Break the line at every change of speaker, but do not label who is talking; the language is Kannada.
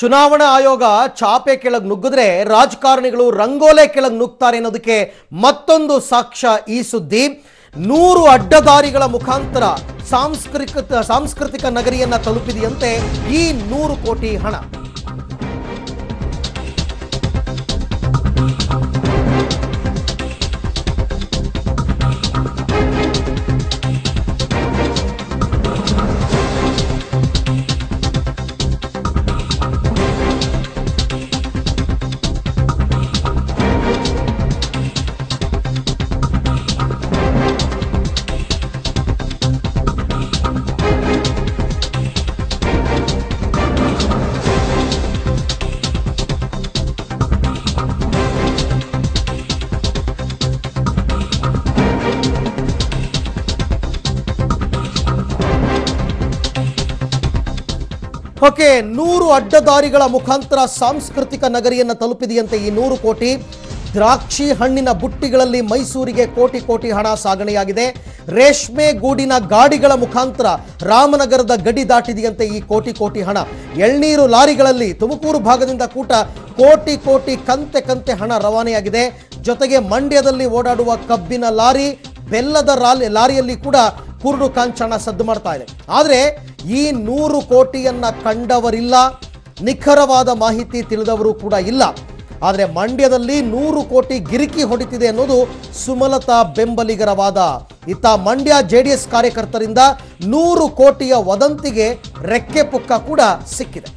ಚುನಾವಣಾ ಆಯೋಗ ಚಾಪೆ ಕೆಳಗೆ ನುಗ್ಗಿದ್ರೆ ರಾಜಕಾರಣಿಗಳು ರಂಗೋಲೆ ಕೆಳಗೆ ನುಗ್ತಾರೆ ಅನ್ನೋದಕ್ಕೆ ಮತ್ತೊಂದು ಸಾಕ್ಷ್ಯ ಈ ಸುದ್ದಿ. 100 ಅಡ್ಡದಾರಿಗಳ ಮುಖಾಂತರ ಸಾಂಸ್ಕೃತಿಕ ನಗರಿಯನ್ನ ತಲುಪಿದೆಯಂತೆ ಈ 100 ಕೋಟಿ ಹಣ. ಓಕೆ, 100 ಅಡ್ಡದಾರಿಗಳ ಮುಖಾಂತರ ಸಾಂಸ್ಕೃತಿಕ ನಗರಿಯನ್ನು ತಲುಪಿದೆಯಂತೆ ಈ 100 ಕೋಟಿ. ದ್ರಾಕ್ಷಿ ಹಣ್ಣಿನ ಬುಟ್ಟಿಗಳಲ್ಲಿ ಮೈಸೂರಿಗೆ ಕೋಟಿ ಕೋಟಿ ಹಣ ಸಾಗಣೆಯಾಗಿದೆ. ರೇಷ್ಮೆ ಗೂಡಿನ ಗಾಡಿಗಳ ಮುಖಾಂತರ ರಾಮನಗರದ ಗಡಿ ದಾಟಿದೆಯಂತೆ ಈ ಕೋಟಿ ಕೋಟಿ ಹಣ. ಎಳ್ನೀರು ಲಾರಿಗಳಲ್ಲಿ ತುಮಕೂರು ಭಾಗದಿಂದ ಕೋಟಿ ಕೋಟಿ ಕಂತೆ ಹಣ ರವಾನೆಯಾಗಿದೆ. ಜೊತೆಗೆ ಮಂಡ್ಯದಲ್ಲಿ ಓಡಾಡುವ ಕಬ್ಬಿನ ಲಾರಿ, ಬೆಲ್ಲದ ಲಾರಿಯಲ್ಲಿ ಕೂಡ ಕುರುಡು ಕಾಂಚನ ಸದ್ದು ಮಾಡ್ತಾ ಇದೆ. ಆದರೆ ಈ 100 ಕೋಟಿಯನ್ನ ಕಂಡವರಿಲ್ಲ, ನಿಖರವಾದ ಮಾಹಿತಿ ತಿಳಿದವರು ಕೂಡ ಇಲ್ಲ. ಆದರೆ ಮಂಡ್ಯದಲ್ಲಿ 100 ಕೋಟಿ ಗಿರಿಕಿ ಹೊಡಿತಿದೆ ಅನ್ನೋದು ಸುಮಲತಾ ಬೆಂಬಲಿಗರ ವಾದ. ಇತ್ತ ಮಂಡ್ಯ ಜೆಡಿಎಸ್ ಕಾರ್ಯಕರ್ತರಿಂದ 100 ಕೋಟಿಯ ವದಂತಿಗೆ ರೆಕ್ಕೆ ಪುಕ್ಕ ಕೂಡ ಸಿಕ್ಕಿದೆ.